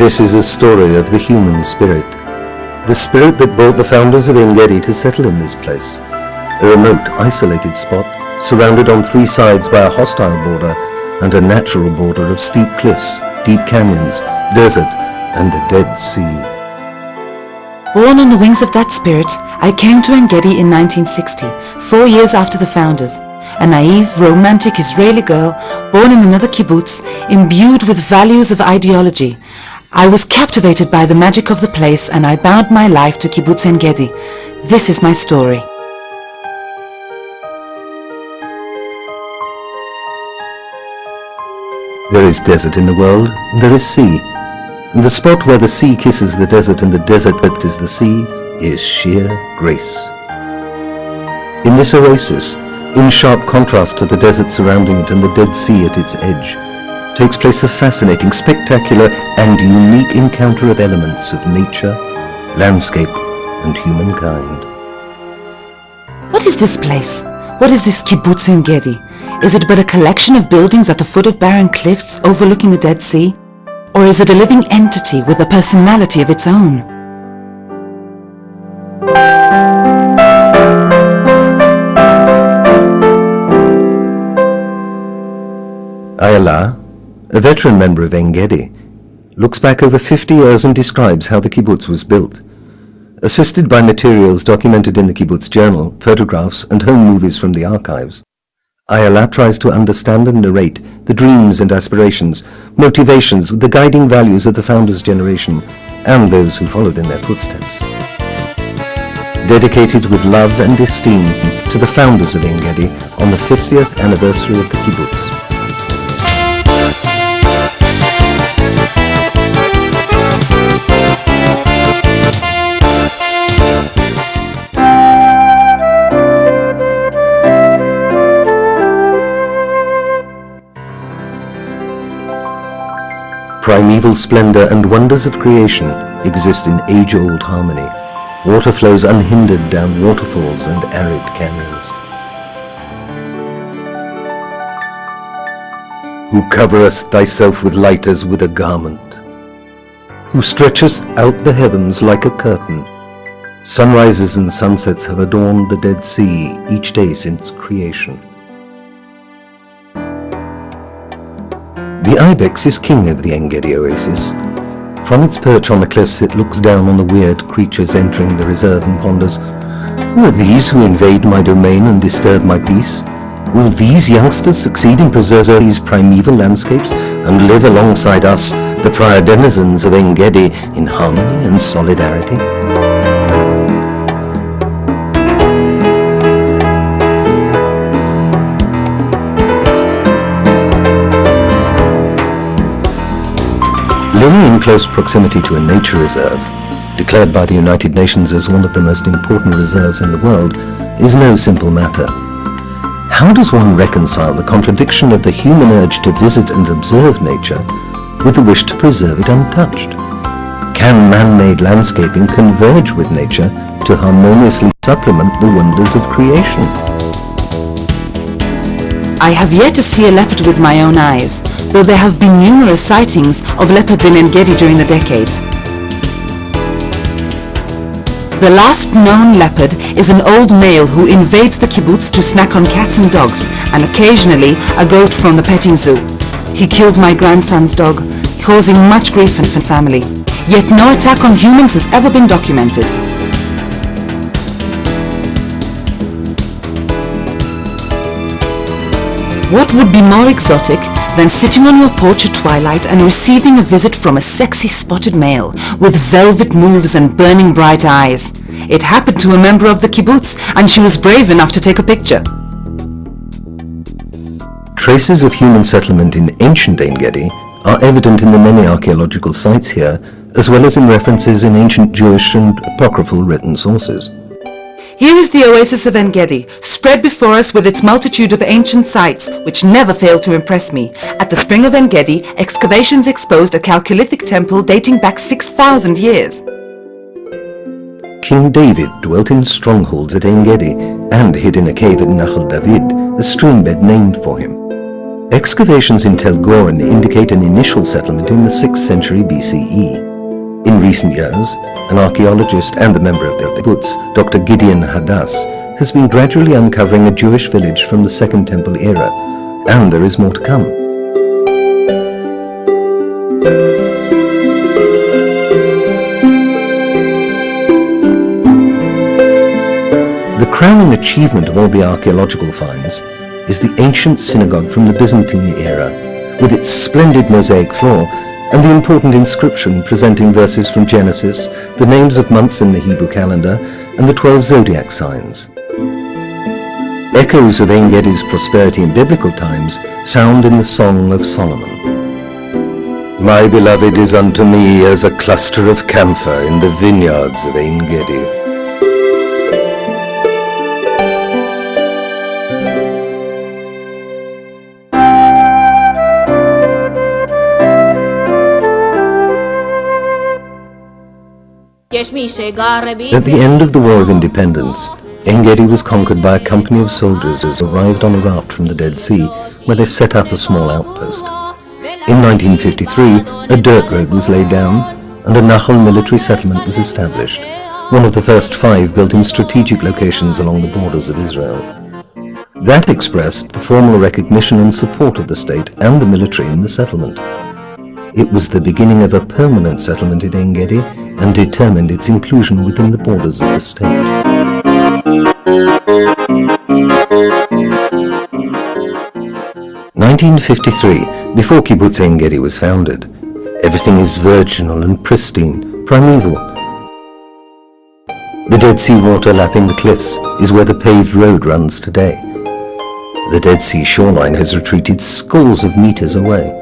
This is a story of the human spirit. The spirit that brought the founders of Ein Gedi to settle in this place. A remote, isolated spot, surrounded on three sides by a hostile border and a natural border of steep cliffs, deep canyons, desert, and the Dead Sea. Born on the wings of that spirit, I came to Ein Gedi in 1960, 4 years after the founders. A naive, romantic Israeli girl, born in another kibbutz, imbued with values of ideology. I was captivated by the magic of the place and I bound my life to Kibbutz Ein Gedi. This is my story. There is desert in the world, and there is sea. And the spot where the sea kisses the desert and the desert kisses the sea is sheer grace. In this oasis, in sharp contrast to the desert surrounding it and the Dead Sea at its edge, takes place a fascinating, spectacular and unique encounter of elements of nature, landscape and humankind. What is this place? What is this Kibbutz Ein Gedi? Is it but a collection of buildings at the foot of barren cliffs overlooking the Dead Sea? Or is it a living entity with a personality of its own? Ayala, a veteran member of Ein Gedi, looks back over 50 years and describes how the kibbutz was built. Assisted by materials documented in the kibbutz journal, photographs and home movies from the archives, Ayala tries to understand and narrate the dreams and aspirations, motivations, the guiding values of the founders' generation and those who followed in their footsteps. Dedicated with love and esteem to the founders of Ein Gedi on the 50th anniversary of the kibbutz. Primeval splendor and wonders of creation exist in age-old harmony. Water flows unhindered down waterfalls and arid canyons. Who coverest thyself with light as with a garment, who stretchest out the heavens like a curtain. Sunrises and sunsets have adorned the Dead Sea each day since creation. The ibex is king of the Ein Gedi oasis. From its perch on the cliffs it looks down on the weird creatures entering the reserve and ponders, who are these who invade my domain and disturb my peace? Will these youngsters succeed in preserving these primeval landscapes and live alongside us, the prior denizens of Ein Gedi, in harmony and solidarity? Living in close proximity to a nature reserve, declared by the United Nations as one of the most important reserves in the world, is no simple matter. How does one reconcile the contradiction of the human urge to visit and observe nature with the wish to preserve it untouched? Can man-made landscaping converge with nature to harmoniously supplement the wonders of creation? I have yet to see a leopard with my own eyes, though there have been numerous sightings of leopards in Ein Gedi during the decades. The last known leopard is an old male who invades the kibbutz to snack on cats and dogs, and occasionally a goat from the petting zoo. He killed my grandson's dog, causing much grief in the family. Yet no attack on humans has ever been documented. What would be more exotic than sitting on your porch at twilight and receiving a visit from a sexy spotted male with velvet moves and burning bright eyes? It happened to a member of the kibbutz and she was brave enough to take a picture. Traces of human settlement in ancient Ein Gedi are evident in the many archaeological sites here, as well as in references in ancient Jewish and apocryphal written sources. Here is the oasis of Ein Gedi, spread before us with its multitude of ancient sites, which never fail to impress me. At the spring of Ein Gedi, excavations exposed a Chalcolithic temple dating back 6,000 years. King David dwelt in strongholds at Ein Gedi and hid in a cave at Nachal David, a streambed named for him. Excavations in Tel Goren indicate an initial settlement in the 6th century BCE. In recent years, an archaeologist and a member of the Kibbutz, Dr. Gideon Hadass, has been gradually uncovering a Jewish village from the Second Temple era, and there is more to come. The crowning achievement of all the archaeological finds is the ancient synagogue from the Byzantine era, with its splendid mosaic floor and the important inscription presenting verses from Genesis, the names of months in the Hebrew calendar, and the 12 zodiac signs. Echoes of Ein Gedi's prosperity in biblical times sound in the Song of Solomon. My beloved is unto me as a cluster of camphor in the vineyards of Ein Gedi. At the end of the War of Independence, Ein Gedi was conquered by a company of soldiers who arrived on a raft from the Dead Sea, where they set up a small outpost. In 1953, a dirt road was laid down, and a Nachal military settlement was established, one of the first 5 built in strategic locations along the borders of Israel. That expressed the formal recognition and support of the state and the military in the settlement. It was the beginning of a permanent settlement in Ein Gedi and determined its inclusion within the borders of the state. (1953), before Kibbutz Ein Gedi was founded. Everything is virginal and pristine, primeval. The Dead Sea water lapping the cliffs is where the paved road runs today. The Dead Sea shoreline has retreated scores of meters away.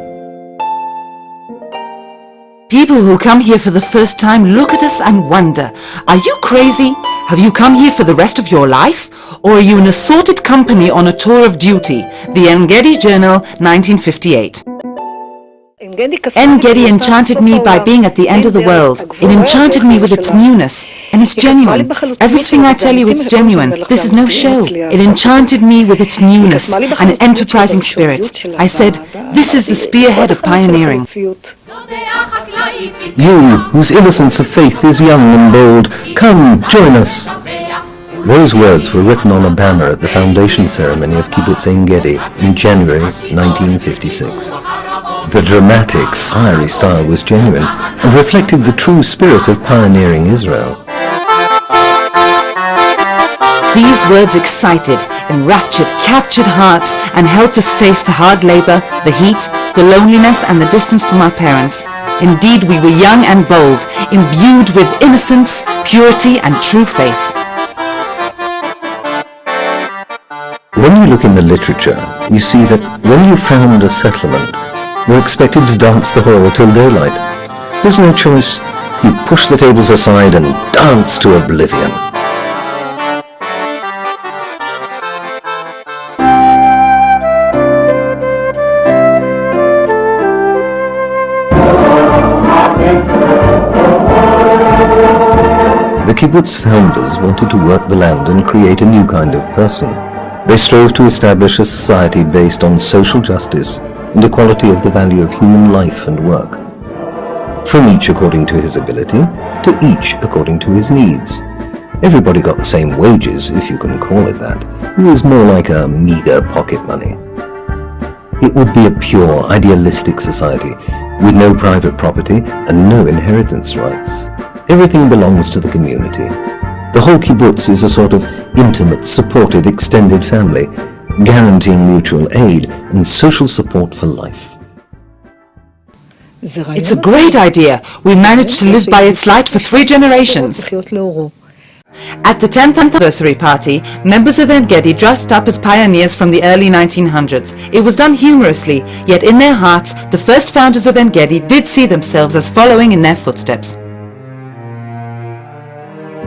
People who come here for the first time look at us and wonder, are you crazy? Have you come here for the rest of your life? Or are you an assorted company on a tour of duty? The Ein Gedi Journal, 1958. Ein Gedi enchanted me by being at the end of the world. It enchanted me with its newness. And it's genuine. Everything I tell you is genuine. This is no show. It enchanted me with its newness and an enterprising spirit. I said, this is the spearhead of pioneering. You, whose innocence of faith is young and bold, come, join us. Those words were written on a banner at the foundation ceremony of Kibbutz Ein Gedi in January 1956. The dramatic, fiery style was genuine and reflected the true spirit of pioneering Israel. These words excited, enraptured, captured hearts and helped us face the hard labor, the heat, the loneliness and the distance from our parents. Indeed, we were young and bold, imbued with innocence, purity and true faith. When you look in the literature, you see that when you found a settlement, you're expected to dance the hall till daylight. There's no choice. You push the tables aside and dance to oblivion. The kibbutz founders wanted to work the land and create a new kind of person. They strove to establish a society based on social justice and equality of the value of human life and work. From each according to his ability, to each according to his needs. Everybody got the same wages, if you can call it that. It was more like a meager pocket money. It would be a pure, idealistic society, with no private property and no inheritance rights. Everything belongs to the community. The whole kibbutz is a sort of intimate, supportive, extended family, guaranteeing mutual aid and social support for life. It's a great idea. We managed to live by its light for 3 generations. At the 10th anniversary party, members of Ein Gedi dressed up as pioneers from the early 1900s. It was done humorously, yet in their hearts, the first founders of Ein Gedi did see themselves as following in their footsteps.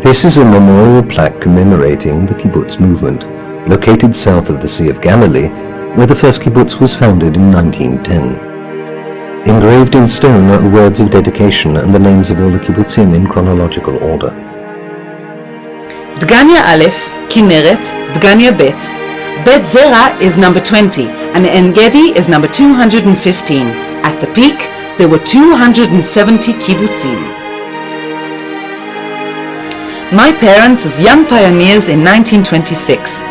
This is a memorial plaque commemorating the kibbutz movement, located south of the Sea of Galilee, where the first kibbutz was founded in 1910. Engraved in stone are words of dedication and the names of all the kibbutzim in chronological order. Dgania Aleph, Kinneret, Dgania Bet. Bet Zera is number 20, and Ein Gedi is number 215. At the peak, there were 270 kibbutzim. My parents as young pioneers in 1926.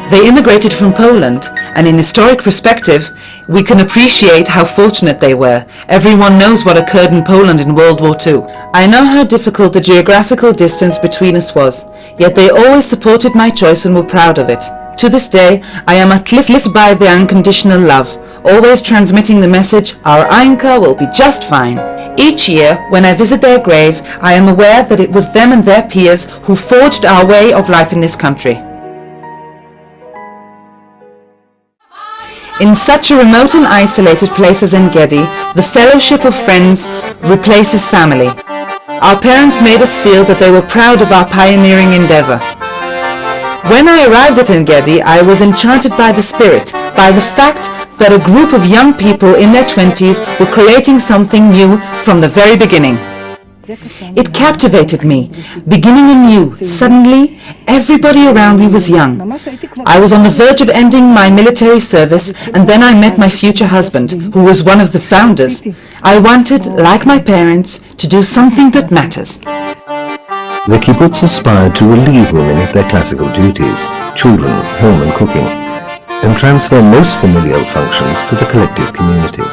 They immigrated from Poland, and in historic perspective, we can appreciate how fortunate they were. Everyone knows what occurred in Poland in World War II. I know how difficult the geographical distance between us was, yet they always supported my choice and were proud of it. To this day, I am uplifted by their unconditional love, always transmitting the message, our Ainka will be just fine. Each year, when I visit their grave, I am aware that it was them and their peers who forged our way of life in this country. In such a remote and isolated place as Ein Gedi, the fellowship of friends replaces family. Our parents made us feel that they were proud of our pioneering endeavor. When I arrived at Ein Gedi, I was enchanted by the spirit, by the fact that a group of young people in their 20s were creating something new from the very beginning. It captivated me, beginning anew. Suddenly, everybody around me was young. I was on the verge of ending my military service, and then I met my future husband, who was one of the founders. I wanted, like my parents, to do something that matters. The kibbutz aspired to relieve women of their classical duties, children, home and cooking, and transfer most familial functions to the collective community.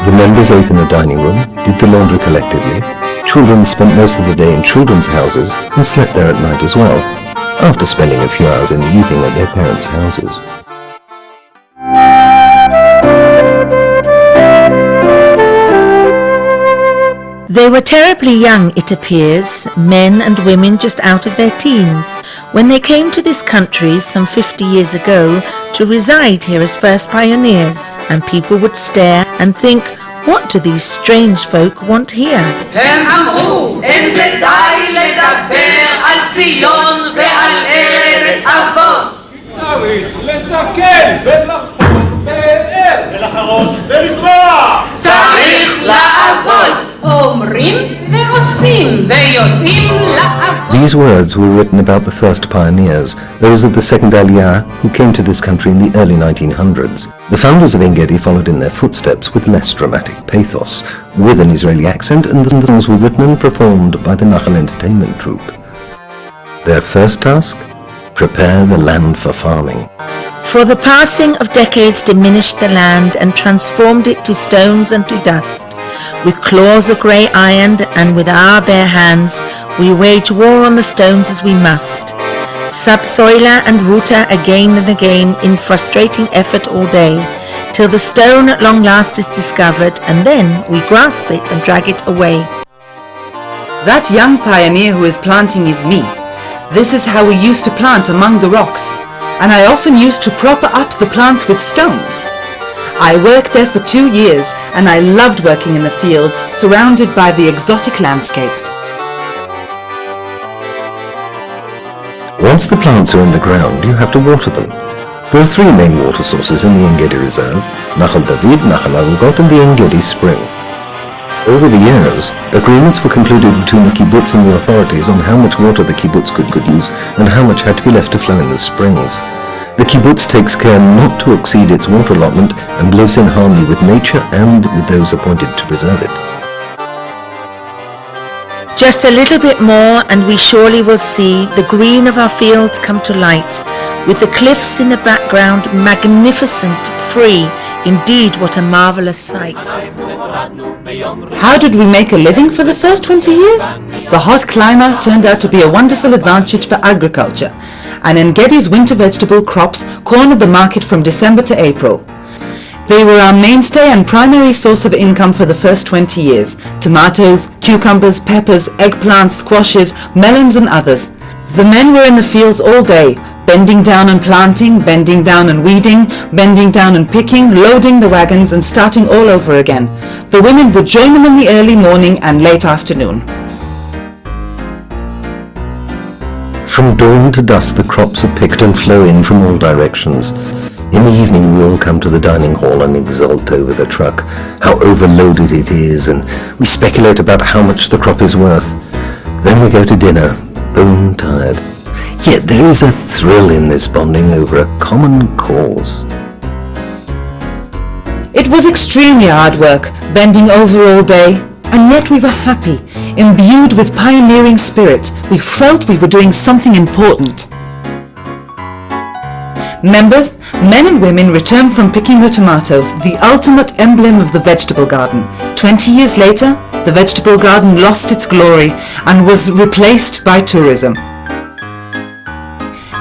The members ate in the dining room, did the laundry collectively. Children spent most of the day in children's houses and slept there at night as well, after spending a few hours in the evening at their parents' houses. They were terribly young, it appears, men and women just out of their teens, when they came to this country some 50 years ago to reside here as first pioneers, and people would stare and think, what do these strange folk want here? הם אמרו, אין זה די לדבר על ציון ועל ארץ אבות. צריך לסכן ולחפות באר ולחרוש ולזרוע. צריך לעבוד. אומרים ועושים ויוצאים לעבוד. These words were written about the first pioneers, those of the second Aliyah who came to this country in the early 1900s. The founders of Ein Gedi followed in their footsteps with less dramatic pathos, with an Israeli accent, and the songs were written and performed by the Nachal Entertainment Troupe. Their first task? Prepare the land for farming. For the passing of decades diminished the land and transformed it to stones and to dust. With claws of grey iron and with our bare hands, we wage war on the stones as we must. Subsoiler and rooter again and again in frustrating effort all day, till the stone at long last is discovered, and then we grasp it and drag it away. That young pioneer who is planting is me. This is how we used to plant among the rocks, and I often used to prop up the plants with stones. I worked there for 2 years, and I loved working in the fields, surrounded by the exotic landscape. Once the plants are in the ground, you have to water them. There are 3 main water sources in the Ein Gedi Reserve: Nachal David, Nachal Arugot, and the Ein Gedi Spring. Over the years, agreements were concluded between the kibbutz and the authorities on how much water the kibbutz could use and how much had to be left to flow in the springs. The kibbutz takes care not to exceed its water allotment and lives in harmony with nature and with those appointed to preserve it. Just a little bit more and we surely will see the green of our fields come to light, with the cliffs in the background magnificent, free, indeed what a marvellous sight. How did we make a living for the first 20 years? The hot climate turned out to be a wonderful advantage for agriculture, and Ein Gedi's winter vegetable crops cornered the market from December to April. They were our mainstay and primary source of income for the first 20 years. Tomatoes, cucumbers, peppers, eggplants, squashes, melons and others. The men were in the fields all day, bending down and planting, bending down and weeding, bending down and picking, loading the wagons and starting all over again. The women would join them in the early morning and late afternoon. From dawn to dusk the crops are picked and flow in from all directions. In the evening we all come to the dining hall and exult over the truck, how overloaded it is, and we speculate about how much the crop is worth. Then we go to dinner, bone tired. Yet there is a thrill in this bonding over a common cause. It was extremely hard work, bending over all day, and yet we were happy, imbued with pioneering spirit. We felt we were doing something important. Members, men and women, returned from picking the tomatoes, the ultimate emblem of the vegetable garden. 20 years later, the vegetable garden lost its glory and was replaced by tourism.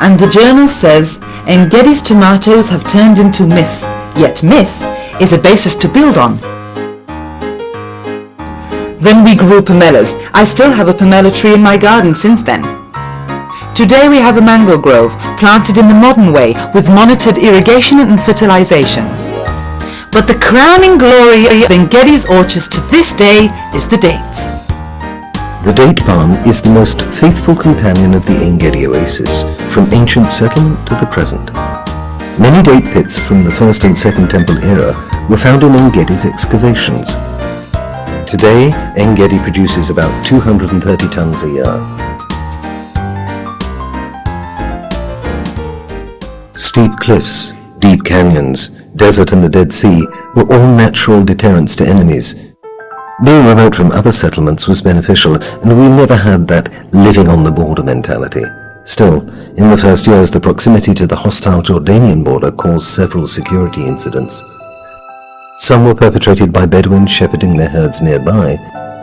And the journal says, Ein Gedi's tomatoes have turned into myth, yet myth is a basis to build on. Then we grew pomelos. I still have a pomelo tree in my garden since then. Today we have a mango grove, planted in the modern way, with monitored irrigation and fertilization. But the crowning glory of Ein Gedi's orchards to this day is the dates. The date palm is the most faithful companion of the Ein Gedi oasis, from ancient settlement to the present. Many date pits from the First and Second Temple era were found in Ein Gedi's excavations. Today, Ein Gedi produces about 230 tons a year. Steep cliffs, deep canyons, desert and the Dead Sea were all natural deterrents to enemies. Being remote from other settlements was beneficial, and we never had that living on the border mentality. Still, in the first years, the proximity to the hostile Jordanian border caused several security incidents. Some were perpetrated by Bedouins shepherding their herds nearby,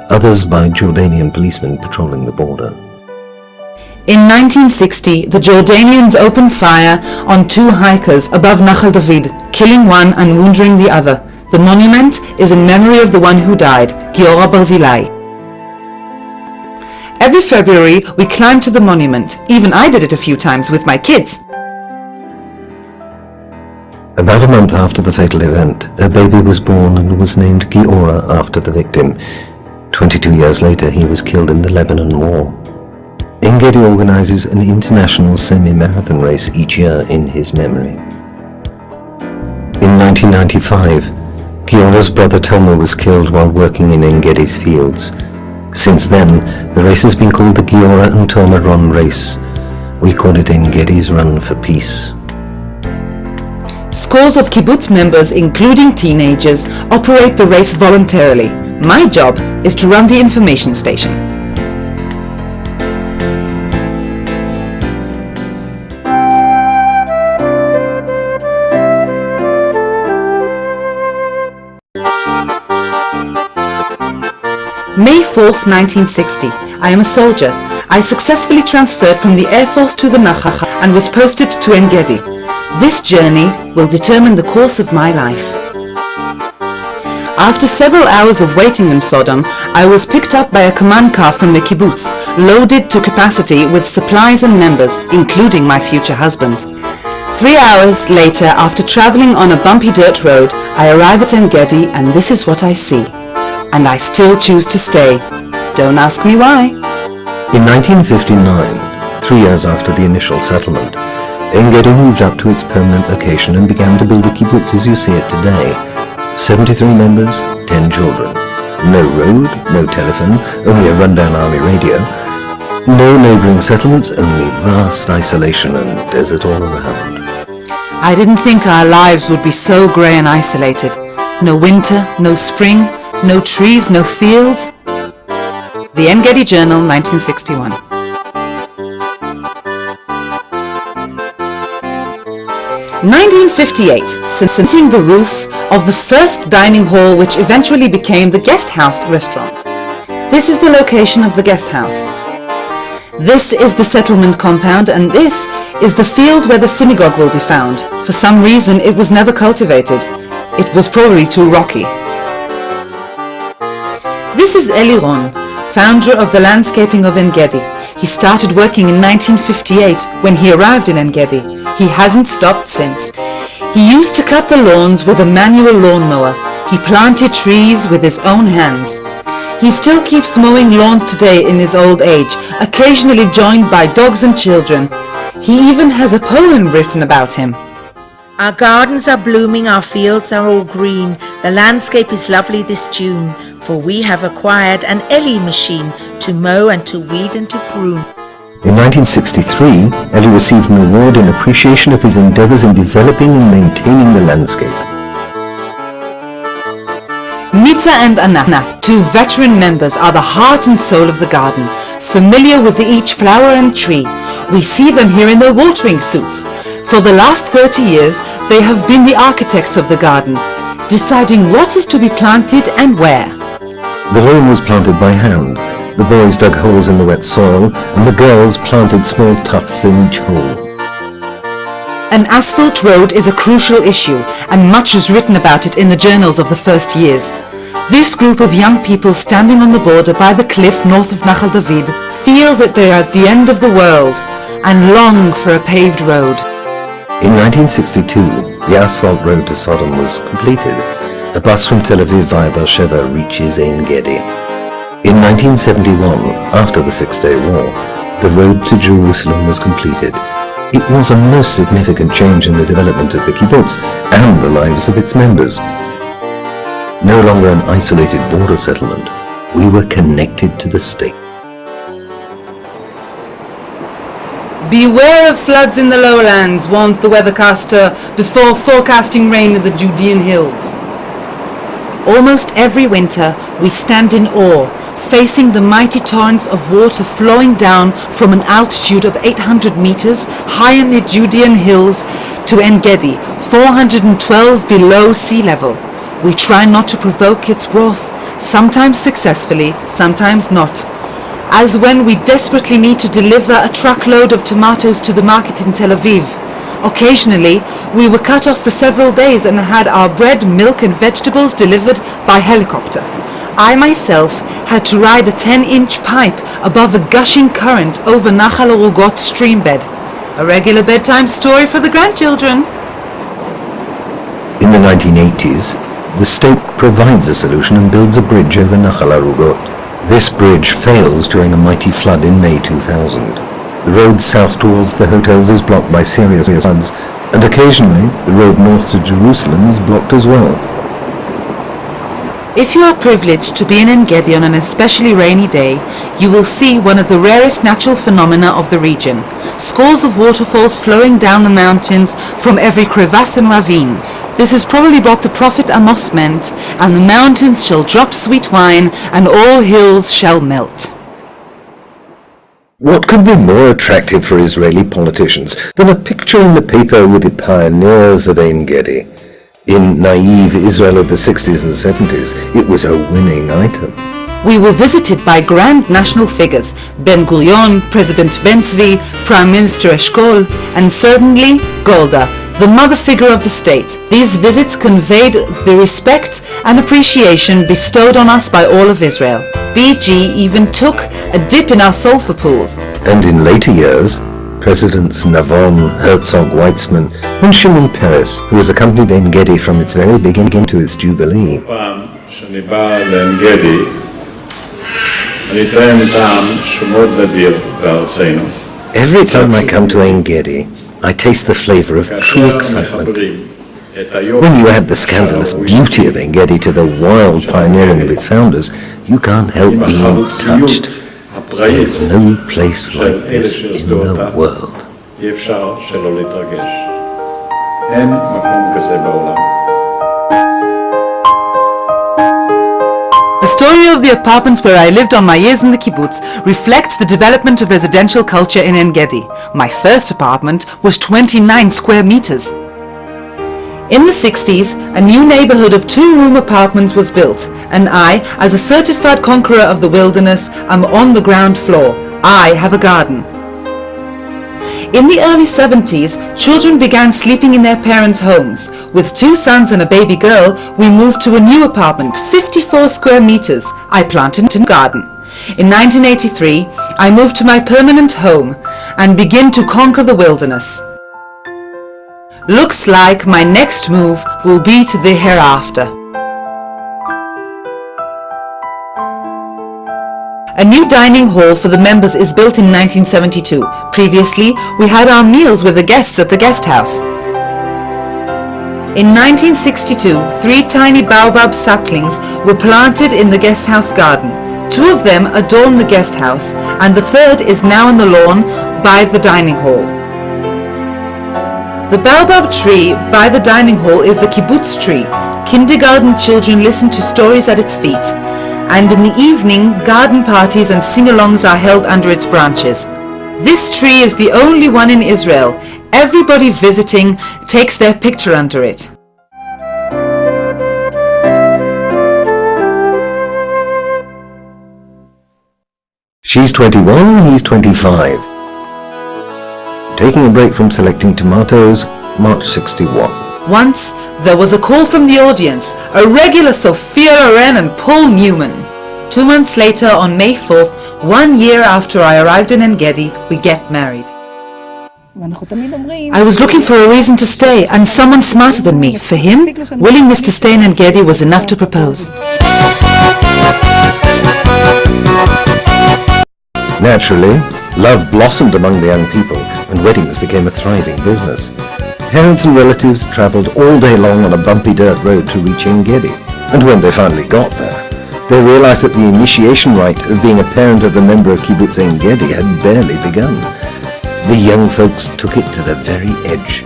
others by Jordanian policemen patrolling the border. In 1960, the Jordanians opened fire on 2 hikers above Nachal David, killing one and wounding the other. The monument is in memory of the one who died, Giora Barzilai. Every February, we climb to the monument. Even I did it a few times with my kids. About a month after the fatal event, a baby was born and was named Giora after the victim. 22 years later, he was killed in the Lebanon War. Ein Gedi organizes an international semi-marathon race each year in his memory. In 1995, Giora's brother Tomer was killed while working in Ein Gedi's fields. Since then, the race has been called the Giora and Tomer Run Race. We call it Ein Gedi's Run for Peace. Scores of kibbutz members, including teenagers, operate the race voluntarily. My job is to run the information station. May 4th, 1960. I am a soldier. I successfully transferred from the Air Force to the Nachal and was posted to Ein Gedi. This journey will determine the course of my life. After several hours of waiting in Sodom, I was picked up by a command car from the kibbutz, loaded to capacity with supplies and members, including my future husband. 3 hours later, after traveling on a bumpy dirt road, I arrive at Ein Gedi, and this is what I see. And I still choose to stay. Don't ask me why. In 1959, 3 years after the initial settlement, Ein Gedi moved up to its permanent location and began to build a kibbutz as you see it today. 73 members, 10 children. No road, no telephone, only a rundown army radio. No neighboring settlements, only vast isolation and desert all around. I didn't think our lives would be so grey and isolated. No winter, no spring, no trees, no fields. The Ein Gedi Journal, 1961. In 1958, cementing the roof of the first dining hall which eventually became the guest house restaurant. This is the location of the guest house. This is the settlement compound, and this is the field where the synagogue will be found. For some reason it was never cultivated. It was probably too rocky. This is Eli Ron, founder of the landscaping of Ein Gedi. He started working in 1958 when he arrived in Ein Gedi. He hasn't stopped since. He used to cut the lawns with a manual lawnmower. He planted trees with his own hands. He still keeps mowing lawns today in his old age, occasionally joined by dogs and children. He even has a poem written about him. Our gardens are blooming, our fields are all green. The landscape is lovely this June, for we have acquired an Eli machine to mow and to weed and to prune. In 1963, Eli received an award in appreciation of his endeavors in developing and maintaining the landscape. Mita and Anna, two veteran members, are the heart and soul of the garden, familiar with each flower and tree. We see them here in their watering suits. For the last 30 years, they have been the architects of the garden, deciding what is to be planted and where. The lawn was planted by hand. The boys dug holes in the wet soil, and the girls planted small tufts in each hole. An asphalt road is a crucial issue, and much is written about it in the journals of the first years. This group of young people standing on the border by the cliff north of Nachal David feel that they are at the end of the world and long for a paved road. In 1962, the asphalt road to Sodom was completed. A bus from Tel Aviv via Beersheba reaches Ein Gedi. In 1971, after the Six-Day War, the road to Jerusalem was completed. It was a most significant change in the development of the kibbutz and the lives of its members. No longer an isolated border settlement, we were connected to the state. Beware of floods in the lowlands, warns the weathercaster before forecasting rain in the Judean hills. Almost every winter, we stand in awe, facing the mighty torrents of water flowing down from an altitude of 800 meters high in the Judean hills to Ein Gedi, 412 below sea level. We try not to provoke its wrath, sometimes successfully, sometimes not. As when we desperately need to deliver a truckload of tomatoes to the market in Tel Aviv. Occasionally, we were cut off for several days and had our bread, milk and vegetables delivered by helicopter. I myself had to ride a 10-inch pipe above a gushing current over Nachal Arugot's streambed. A regular bedtime story for the grandchildren. In the 1980s, the state provides a solution and builds a bridge over Nachal Arugot. This bridge fails during a mighty flood in May 2000. The road south towards the hotels is blocked by serious floods, and occasionally the road north to Jerusalem is blocked as well. If you are privileged to be in Ein Gedi on an especially rainy day, you will see one of the rarest natural phenomena of the region. Scores of waterfalls flowing down the mountains from every crevasse and ravine. This has probably brought the prophet Amos meant, and the mountains shall drop sweet wine, and all hills shall melt. What could be more attractive for Israeli politicians than a picture in the paper with the pioneers of Ein Gedi? In naive Israel of the 60s and 70s, it was a winning item. We were visited by grand national figures, Ben-Gurion, President Ben-Zvi, Prime Minister Eshkol, and certainly Golda, the mother figure of the state. These visits conveyed the respect and appreciation bestowed on us by all of Israel. BG even took a dip in our sulfur pools. And in later years, Presidents Navon, Herzog, Weizmann, and Shimon Peres, who has accompanied Ein Gedi from its very beginning to its jubilee. פעם שאני בא לעין גדי, אני טוען טעם שהוא מאוד נדיר בארצנו. Every time I come to Ein Gedi, I taste the flavor of true excitement. When you add the scandalous beauty of Ein Gedi to the wild pioneering of its founders, you can't help being touched. There's no place like this in the world. אי אפשר שלא להתרגש. אין מקום כזה בעולם. The story of the apartments where I lived on my years in the kibbutz reflects the development of residential culture in Ein Gedi. My first apartment was 29 square meters. In the 60s, a new neighborhood of 2-room apartments was built, and I, as a certified conqueror of the wilderness, am on the ground floor. I have a garden. In the early 70s, children began sleeping in their parents' homes. With 2 sons and a baby girl, we moved to a new apartment, 54 square meters. I planted a garden. In 1983, I moved to my permanent home and begin to conquer the wilderness. Looks like my next move will be to the hereafter. A new dining hall for the members is built in 1972. Previously, we had our meals with the guests at the guest house. In 1962, 3 tiny baobab saplings were planted in the guest house garden. Two of them adorn the guest house, and the third is now on the lawn by the dining hall. The baobab tree by the dining hall is the kibbutz tree. Kindergarten children listen to stories at its feet, and in the evening, garden parties and sing-alongs are held under its branches. This tree is the only one in Israel. Everybody visiting takes their picture under it. She's 21, he's 25. Taking a break from selecting tomatoes, March 61. Once, there was a call from the audience, a regular Sophia Loren and Paul Newman. 2 months later, on May 4th, 1 year after I arrived in Ein Gedi, we get married. I was looking for a reason to stay, and someone smarter than me. For him, willingness to stay in Ein Gedi was enough to propose. Naturally, love blossomed among the young people, and weddings became a thriving business. Parents and relatives travelled all day long on a bumpy dirt road to reach Ein Gedi, and when they finally got there, they realized that the initiation rite of being a parent of a member of Kibbutz Ein Gedi had barely begun. The young folks took it to the very edge.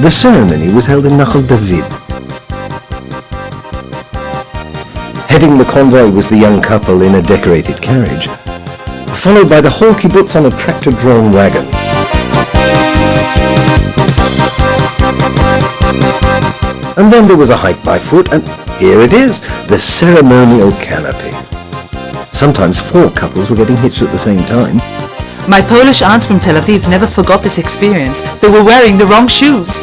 The ceremony was held in Nachal David. Heading the convoy was the young couple in a decorated carriage, followed by the whole kibbutz on a tractor-drawn wagon. And then there was a hike by foot, and here it is, the ceremonial canopy. Sometimes 4 couples were getting hitched at the same time. My Polish aunts from Tel Aviv never forgot this experience. They were wearing the wrong shoes.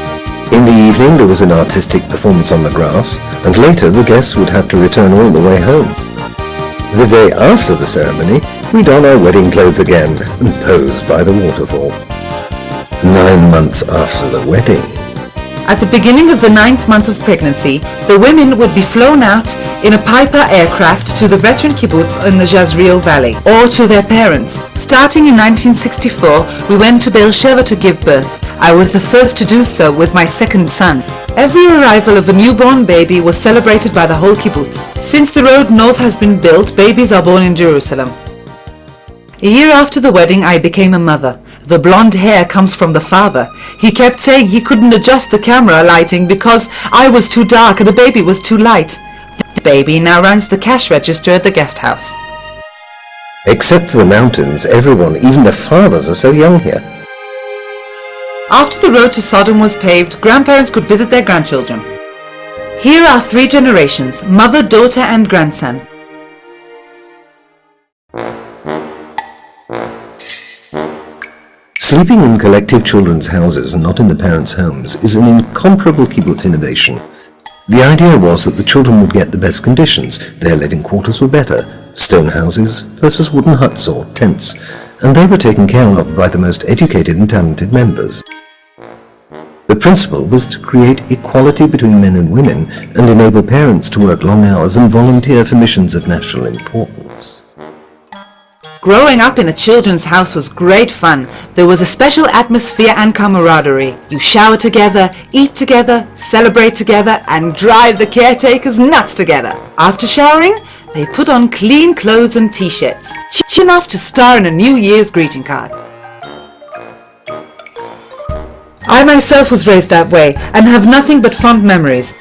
In the evening there was an artistic performance on the grass, and later the guests would have to return all the way home. The day after the ceremony, we don our wedding clothes again and pose by the waterfall. 9 months after the wedding. At the beginning of the 9th month of pregnancy, the women would be flown out in a Piper aircraft to the veteran kibbutz in the Jezreel Valley, or to their parents. Starting in 1964, we went to Beersheba to give birth. I was the first to do so with my second son. Every arrival of a newborn baby was celebrated by the whole kibbutz. Since the road north has been built, babies are born in Jerusalem. A year after the wedding, I became a mother. The blonde hair comes from the father. He kept saying he couldn't adjust the camera lighting because I was too dark and the baby was too light. This baby now runs the cash register at the guest house. Except for the mountains, everyone, even the fathers, are so young here. After the road to Sodom was paved, grandparents could visit their grandchildren. Here are 3 generations, mother, daughter and grandson. Sleeping in collective children's houses and not in the parents' homes is an incomparable kibbutz innovation. The idea was that the children would get the best conditions. Their living quarters were better, stone houses versus wooden huts or tents, and they were taken care of by the most educated and talented members. The principle was to create equality between men and women and enable parents to work long hours and volunteer for missions of national importance. Growing up in a children's house was great fun. There was a special atmosphere and camaraderie. You shower together, eat together, celebrate together, and drive the caretakers nuts together. After showering, they put on clean clothes and t-shirts, enough to star in a New Year's greeting card. I myself was raised that way and have nothing but fond memories.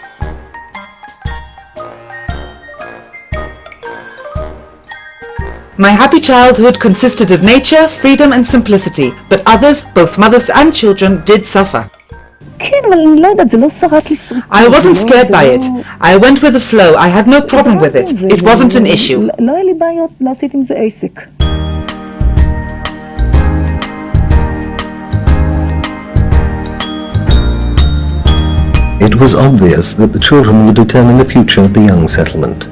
My happy childhood consisted of nature, freedom and simplicity, but others, both mothers and children, did suffer. I wasn't scared by it. I went with the flow. I had no problem with it. It wasn't an issue. It was obvious that the children would determine the future of the young settlement.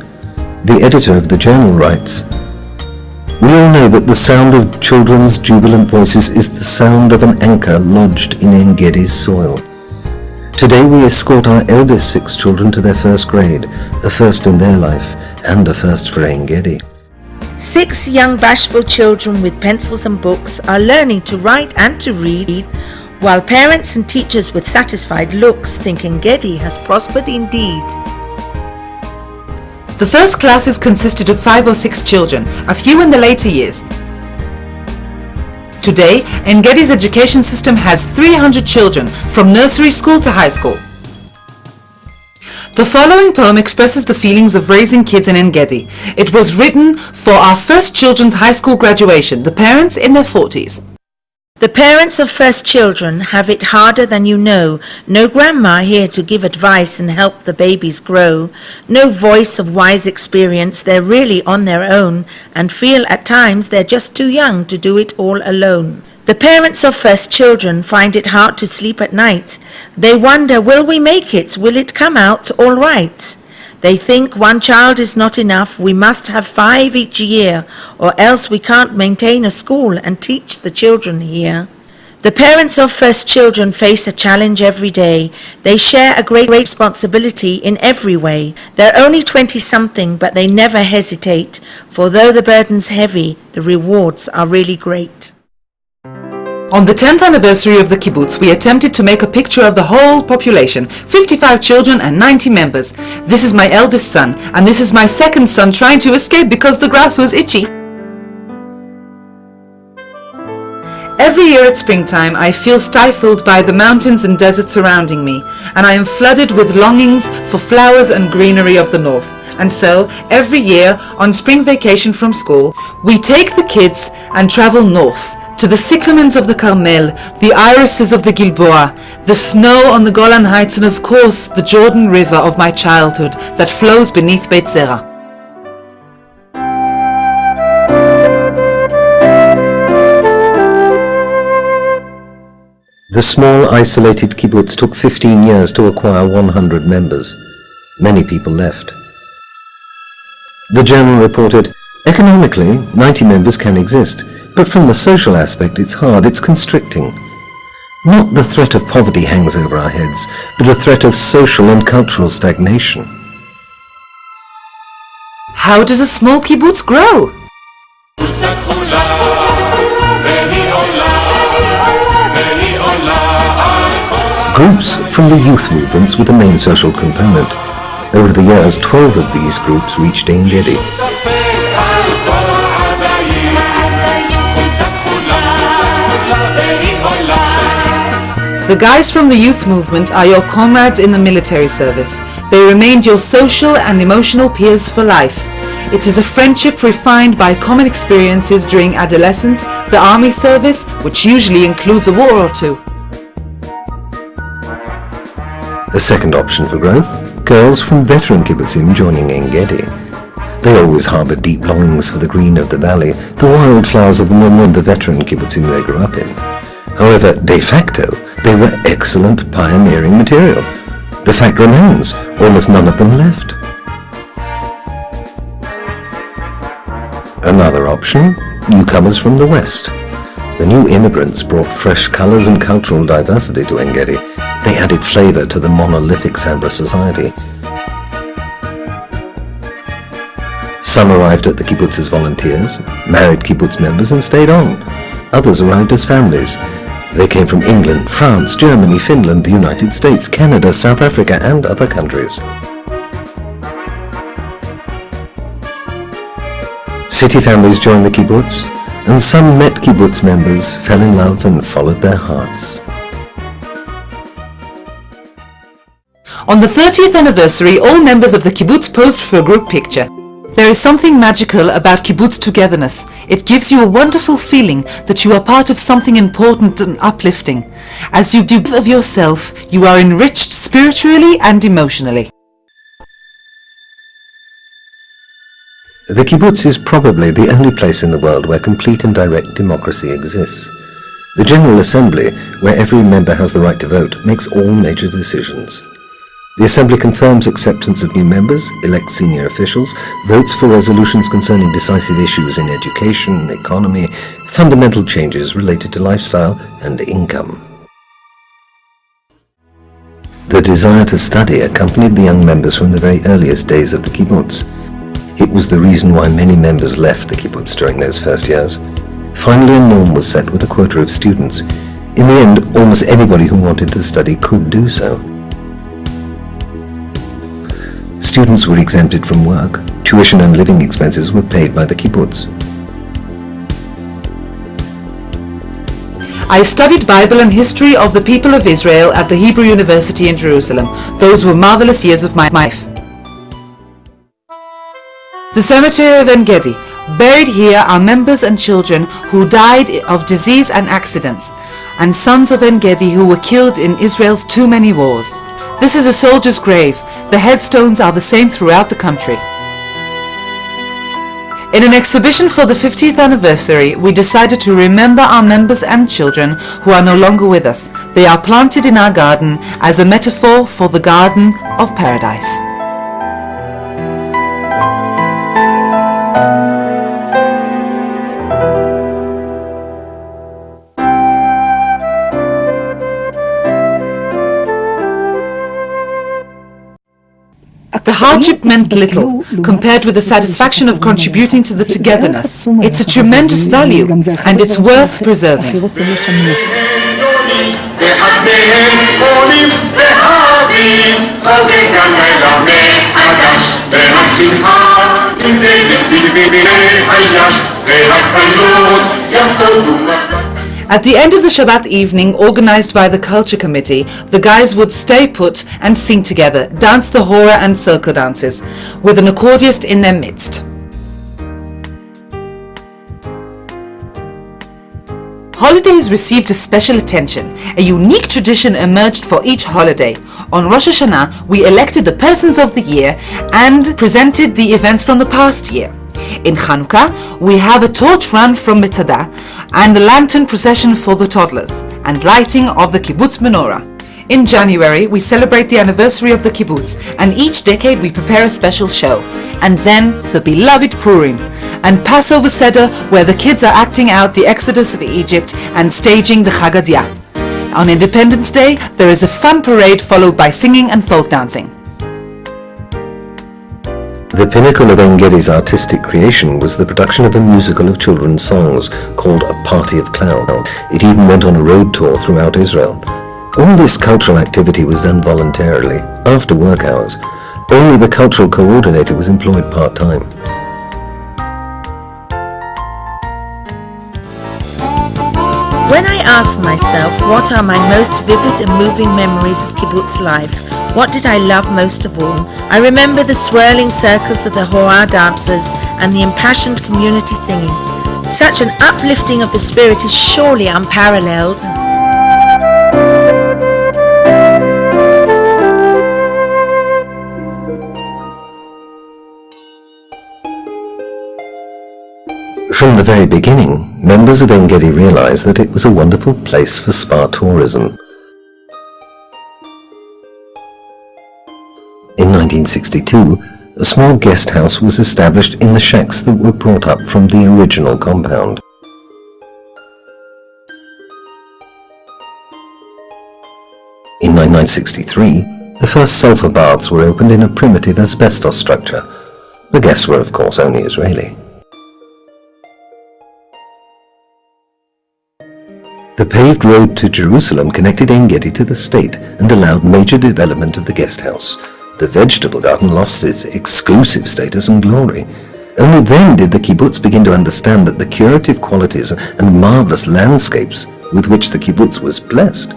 The editor of the journal writes, "We all know that the sound of children's jubilant voices is the sound of an anchor lodged in Ein Gedi's soil. Today we escort our eldest 6 children to their first grade, a first in their life and a first for Ein Gedi." 6 young bashful children with pencils and books are learning to write and to read, while parents and teachers with satisfied looks think Ein Gedi has prospered indeed. The first classes consisted of 5 or 6 children, a few in the later years. Today, Ein Gedi's education system has 300 children, from nursery school to high school. The following poem expresses the feelings of raising kids in Ein Gedi. It was written for our first children's high school graduation, the parents in their 40s. The parents of first children have it harder than you know. No grandma here to give advice and help the babies grow. No voice of wise experience, they're really on their own and feel at times they're just too young to do it all alone. The parents of first children find it hard to sleep at night. They wonder, will we make it? Will it come out all right? They think one child is not enough, we must have 5 each year, or else we can't maintain a school and teach the children here. The parents of first children face a challenge every day. They share a great responsibility in every way. They're only 20-something, but they never hesitate, for though the burden's heavy, the rewards are really great. On the 10th anniversary of the kibbutz, we attempted to make a picture of the whole population, 55 children and 90 members. This is my eldest son, and this is my second son trying to escape because the grass was itchy. Every year at springtime, I feel stifled by the mountains and deserts surrounding me, and I am flooded with longings for flowers and greenery of the north. And so, every year, on spring vacation from school, we take the kids and travel north, to the cyclamens of the Carmel, the irises of the Gilboa, the snow on the Golan Heights, and of course the Jordan River of my childhood that flows beneath Beit Zera. The small isolated kibbutz took 15 years to acquire 100 members. Many people left. The journal reported, economically, 90 members can exist, but from the social aspect it's hard, it's constricting. Not the threat of poverty hangs over our heads, but a threat of social and cultural stagnation. How does a small kibbutz grow? Groups from the youth movements were the main social component. Over the years, 12 of these groups reached Ein Gedi. The guys from the youth movement are your comrades in the military service. They remained your social and emotional peers for life. It is a friendship refined by common experiences during adolescence, the army service, which usually includes a war or two. A second option for growth, girls from veteran kibbutzim joining Ein Gedi. They always harbored deep longings for the green of the valley, the wildflowers of the Mum and the veteran kibbutzim they grew up in. However, de facto, they were excellent pioneering material. The fact remains, almost none of them left. Another option, newcomers from the West. The new immigrants brought fresh colors and cultural diversity to Ein Gedi. They added flavor to the monolithic Sabra society. Some arrived at the kibbutz as volunteers, married kibbutz members and stayed on. Others arrived as families. They came from England, France, Germany, Finland, the United States, Canada, South Africa and other countries. City families joined the kibbutz, and some met kibbutz members, fell in love and followed their hearts. On the 30th anniversary, all members of the kibbutz posed for a group picture. There is something magical about kibbutz togetherness. It gives you a wonderful feeling that you are part of something important and uplifting. As you do of yourself, you are enriched spiritually and emotionally. The kibbutz is probably the only place in the world where complete and direct democracy exists. The General Assembly, where every member has the right to vote, makes all major decisions. The Assembly confirms acceptance of new members, elects senior officials, votes for resolutions concerning decisive issues in education, economy, fundamental changes related to lifestyle and income. The desire to study accompanied the young members from the very earliest days of the kibbutz. It was the reason why many members left the kibbutz during those first years. Finally, a norm was set with a quota of students. In the end, almost anybody who wanted to study could do so. Students were exempted from work. Tuition and living expenses were paid by the kibbutz. I studied Bible and history of the people of Israel at the Hebrew University in Jerusalem. Those were marvelous years of my life. The cemetery of Ein Gedi. Buried here are members and children who died of disease and accidents, and sons of Ein Gedi who were killed in Israel's too many wars. This is a soldier's grave. The headstones are the same throughout the country. In an exhibition for the 50th anniversary, we decided to remember our members and children who are no longer with us. They are planted in our garden as a metaphor for the Garden of Paradise. The hardship meant little compared with the satisfaction of contributing to the togetherness. It's a tremendous value and it's worth preserving. At the end of the Shabbat evening, organized by the Culture Committee, the guys would stay put and sing together, dance the hora and circle dances, with an accordionist in their midst. Holidays received a special attention. A unique tradition emerged for each holiday. On Rosh Hashanah, we elected the persons of the year and presented the events from the past year. In Chanukah, we have a torch run from Mitzada and a lantern procession for the toddlers and lighting of the kibbutz menorah. In January, we celebrate the anniversary of the kibbutz, and each decade we prepare a special show. And then the beloved Purim and Passover Seder, where the kids are acting out the Exodus of Egypt and staging the Haggadah. On Independence Day, there is a fun parade followed by singing and folk dancing. The pinnacle of Ein Gedi's artistic creation was the production of a musical of children's songs called A Party of Cloud. It even went on a road tour throughout Israel. All this cultural activity was done voluntarily, after work hours. Only the cultural coordinator was employed part-time. When I ask myself what are my most vivid and moving memories of kibbutz life, what did I love most of all, I remember the swirling circles of the Hora dancers and the impassioned community singing. Such an uplifting of the spirit is surely unparalleled. From the very beginning, members of Ein Gedi realized that it was a wonderful place for spa tourism. In 1962, a small guest house was established in the shacks that were brought up from the original compound. In 1963, the first sulfur baths were opened in a primitive asbestos structure. The guests were, of course, only Israeli. The paved road to Jerusalem connected Ein Gedi to the state and allowed major development of the guest house. The vegetable garden lost its exclusive status and glory. Only then did the kibbutz begin to understand that the curative qualities and marvelous landscapes with which the kibbutz was blessed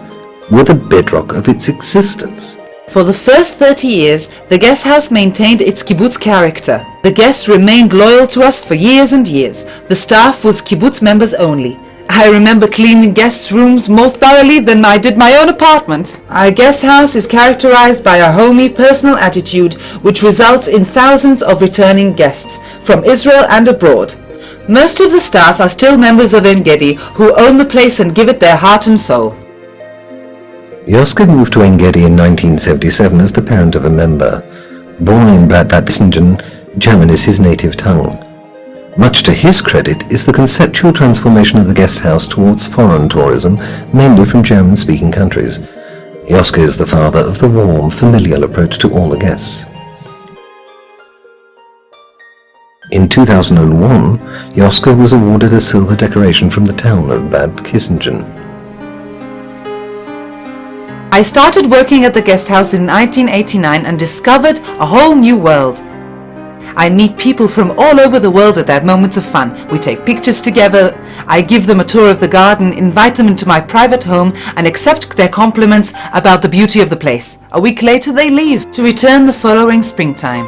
were the bedrock of its existence. For the first 30 years, the guest house maintained its kibbutz character. The guests remained loyal to us for years and years. The staff was kibbutz members only. I remember cleaning guests' rooms more thoroughly than I did my own apartment. Our guest house is characterized by a homey, personal attitude which results in thousands of returning guests from Israel and abroad. Most of the staff are still members of Ein Gedi who own the place and give it their heart and soul. Yosker moved to Ein Gedi in 1977 as the parent of a member. Born in Bad Kissingen, German is his native tongue. Much to his credit is the conceptual transformation of the guest house towards foreign tourism, mainly from German-speaking countries. Yosker is the father of the warm, familial approach to all the guests. In 2001, Yosker was awarded a silver decoration from the town of Bad Kissingen. I started working at the guest house in 1989 and discovered a whole new world. I meet people from all over the world at their moments of fun. We take pictures together, I give them a tour of the garden, invite them into my private home and accept their compliments about the beauty of the place. A week later they leave to return the following springtime.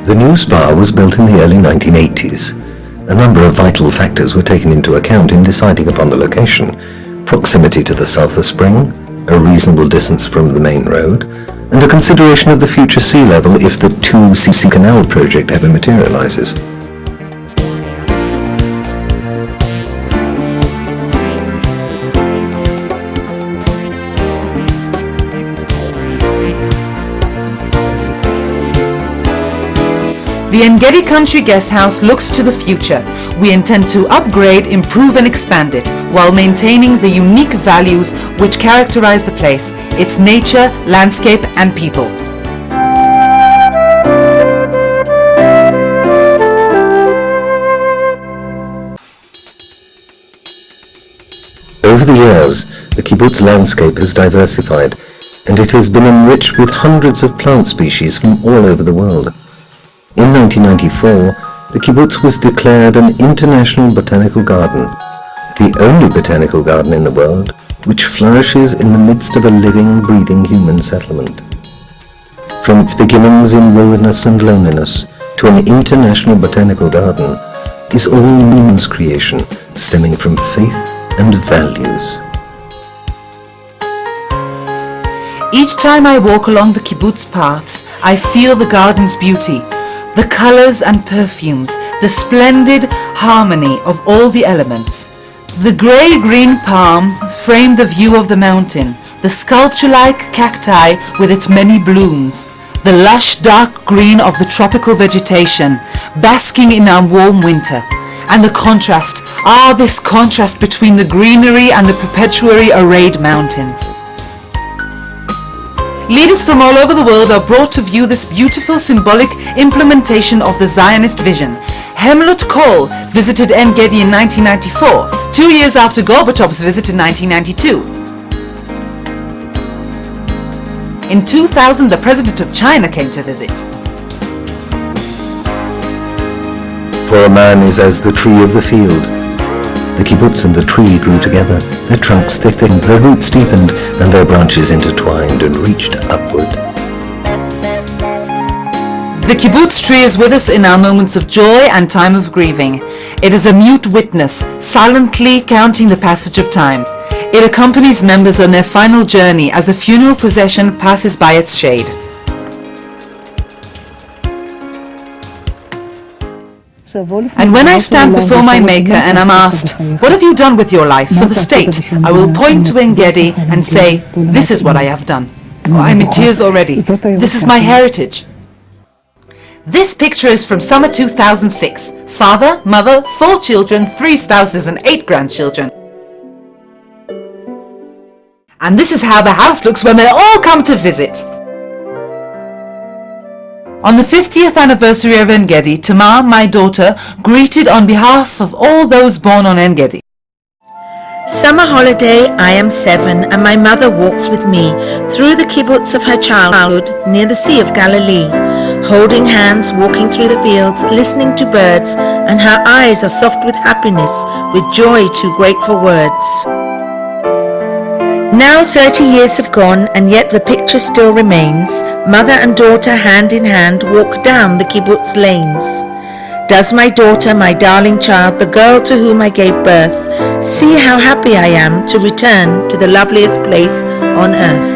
The new spa was built in the early 1980s. A number of vital factors were taken into account in deciding upon the location: proximity to the sulphur spring, a reasonable distance from the main road, and a consideration of the future sea level if the 2cc canal project ever materializes. The Ein Gedi Country Guest House looks to the future. We intend to upgrade, improve and expand it while maintaining the unique values which characterize the place, its nature, landscape and people. Over the years, the kibbutz landscape has diversified, and it has been enriched with hundreds of plant species from all over the world. In 1994, the kibbutz was declared an international botanical garden, the only botanical garden in the world which flourishes in the midst of a living, breathing human settlement. From its beginnings in wilderness and loneliness to an international botanical garden is all man's creation, stemming from faith and values. Each time I walk along the kibbutz paths, I feel the garden's beauty. The colors and perfumes, the splendid harmony of all the elements. The grey-green palms frame the view of the mountain, the sculpture-like cacti with its many blooms, the lush dark green of the tropical vegetation, basking in our warm winter, and the contrast, this contrast between the greenery and the perpetually arrayed mountains. Leaders from all over the world are brought to view this beautiful symbolic implementation of the Zionist vision. Helmut Kohl visited Ein Gedi in 1994, 2 years after Gorbachev's visit in 1992. In 2000, the President of China came to visit. For a man is as the tree of the field. The kibbutz and the tree grew together, their trunks thickened, their roots deepened, and their branches intertwined and reached upward. The kibbutz tree is with us in our moments of joy and time of grieving. It is a mute witness, silently counting the passage of time. It accompanies members on their final journey as the funeral procession passes by its shade. And when I stand before my Maker and am asked, "What have you done with your life for the state?" I will point to Ein Gedi and say, "This is what I have done." I'm in tears already. This is my heritage. This picture is from summer 2006. Father, mother, 4 children, 3 spouses and 8 grandchildren. And this is how the house looks when they all come to visit. On the 50th anniversary of Ein Gedi, Tamar, my daughter, greeted on behalf of all those born on Ein Gedi. Summer holiday, I am 7 and my mother walks with me through the kibbutz of her childhood near the Sea of Galilee, holding hands, walking through the fields, listening to birds, and her eyes are soft with happiness, with joy too great for words. Now 30 years have gone and yet the picture still remains. Mother and daughter hand in hand walk down the kibbutz lanes. Does my daughter, my darling child, the girl to whom I gave birth, see how happy I am to return to the loveliest place on earth?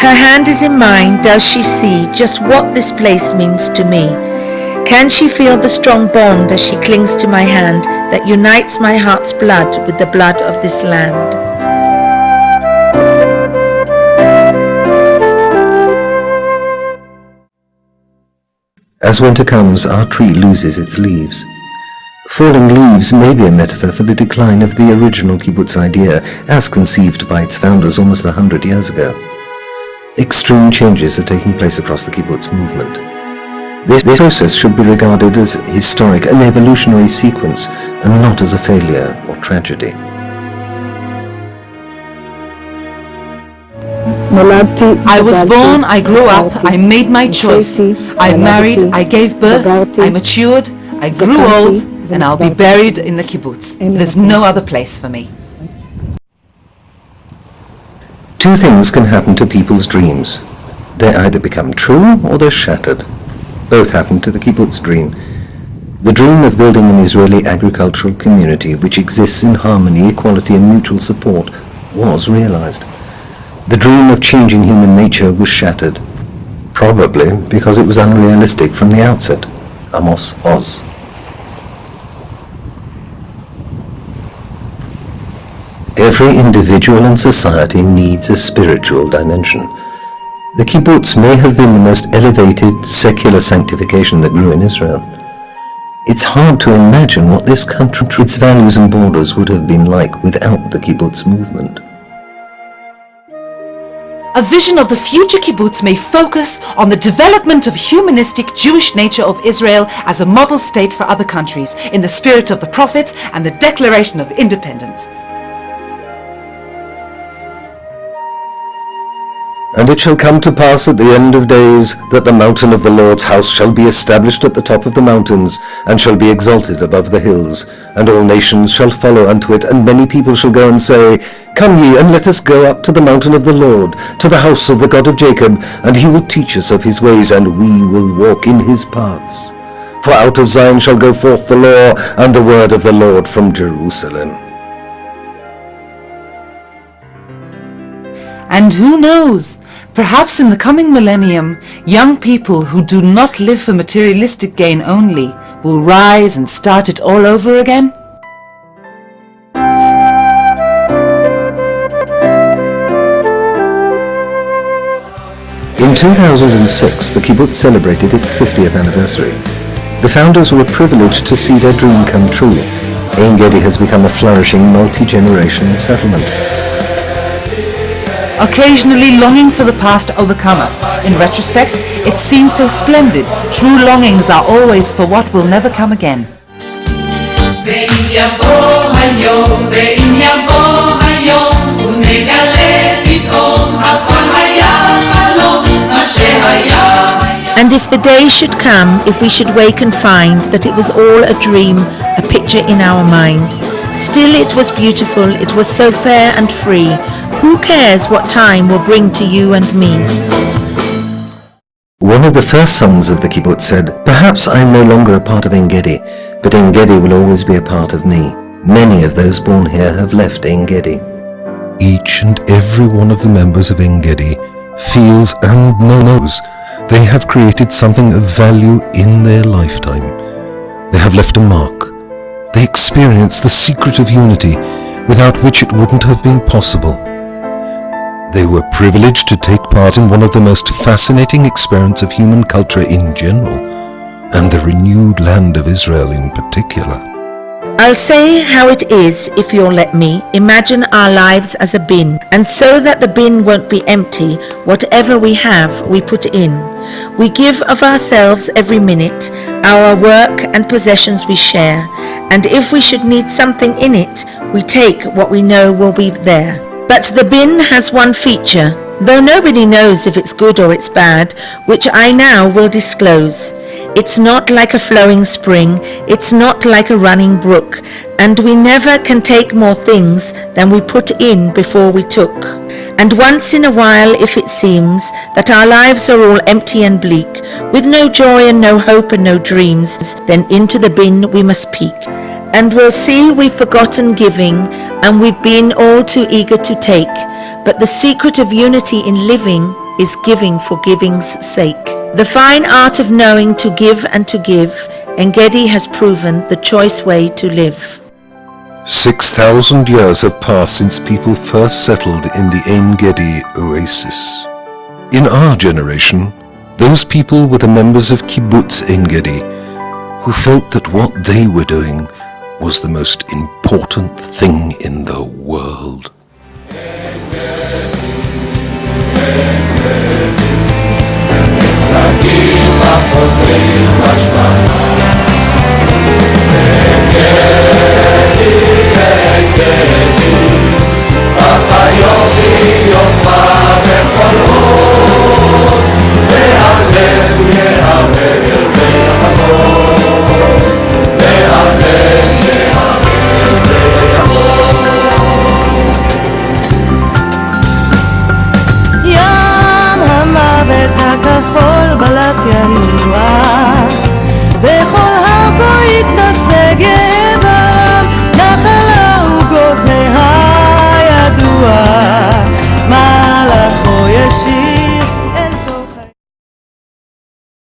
Her hand is in mine. Does she see just what this place means to me? Can she feel the strong bond as she clings to my hand that unites my heart's blood with the blood of this land? As winter comes, our tree loses its leaves. Falling leaves may be a metaphor for the decline of the original kibbutz idea, as conceived by its founders almost 100 years ago. Extreme changes are taking place across the kibbutz movement. This process should be regarded as historic, an evolutionary sequence, and not as a failure or tragedy. I was born, I grew up, I made my choice. I married, I gave birth, I matured, I grew old, and I'll be buried in the kibbutz. There's no other place for me. Two things can happen to people's dreams. They either become true or they're shattered. Both happened to the kibbutz dream. The dream of building an Israeli agricultural community which exists in harmony, equality and mutual support was realized. The dream of changing human nature was shattered, probably because it was unrealistic from the outset. Amos Oz. Every individual and society needs a spiritual dimension. The kibbutz may have been the most elevated secular sanctification that grew in Israel. It's hard to imagine what this country, its values and borders would have been like without the kibbutz movement. A vision of the future kibbutz may focus on the development of humanistic Jewish nature of Israel as a model state for other countries, in the spirit of the prophets and the Declaration of Independence. And it shall come to pass at the end of days that the mountain of the Lord's house shall be established at the top of the mountains, and shall be exalted above the hills, and all nations shall follow unto it, and many people shall go and say, Come ye, and let us go up to the mountain of the Lord, to the house of the God of Jacob, and he will teach us of his ways, and we will walk in his paths. For out of Zion shall go forth the law, and the word of the Lord from Jerusalem. And who knows? Perhaps in the coming millennium, young people who do not live for materialistic gain only will rise and start it all over again. In 2006, the kibbutz celebrated its 50th anniversary. The founders were privileged to see their dream come true. Ein Gedi has become a flourishing multi-generational settlement. Occasionally longing for the past to overcome us. In retrospect, it seems so splendid. True longings are always for what will never come again. And if the day should come, if we should wake and find that it was all a dream, a picture in our mind, still it was beautiful, it was so fair and free. Who cares what time will bring to you and me? One of the first sons of the kibbutz said, Perhaps I am no longer a part of Ein Gedi, but Ein Gedi will always be a part of me. Many of those born here have left Ein Gedi. Each and every one of the members of Ein Gedi feels and knows they have created something of value in their lifetime. They have left a mark. They experience the secret of unity, without which it wouldn't have been possible. They were privileged to take part in one of the most fascinating experiments of human culture in general, and the renewed land of Israel in particular. I'll say how it is, if you'll let me. Imagine our lives as a bin, and so that the bin won't be empty, whatever we have, we put in. We give of ourselves every minute, our work and possessions we share, and if we should need something in it, we take what we know will be there. But the bin has one feature, though nobody knows if it's good or it's bad, which I now will disclose. It's not like a flowing spring, it's not like a running brook, and we never can take more things than we put in before we took. And once in a while, if it seems that our lives are all empty and bleak, with no joy and no hope and no dreams, then into the bin we must peek. And we'll see we've forgotten giving, and we've been all too eager to take. But the secret of unity in living is giving for giving's sake. The fine art of knowing to give and to give, Ein Gedi has proven the choice way to live. 6,000 years have passed since people first settled in the Ein Gedi oasis. In our generation, those people were the members of Kibbutz Ein Gedi, who felt that what they were doing was the most important thing in the world. Aquí bajo el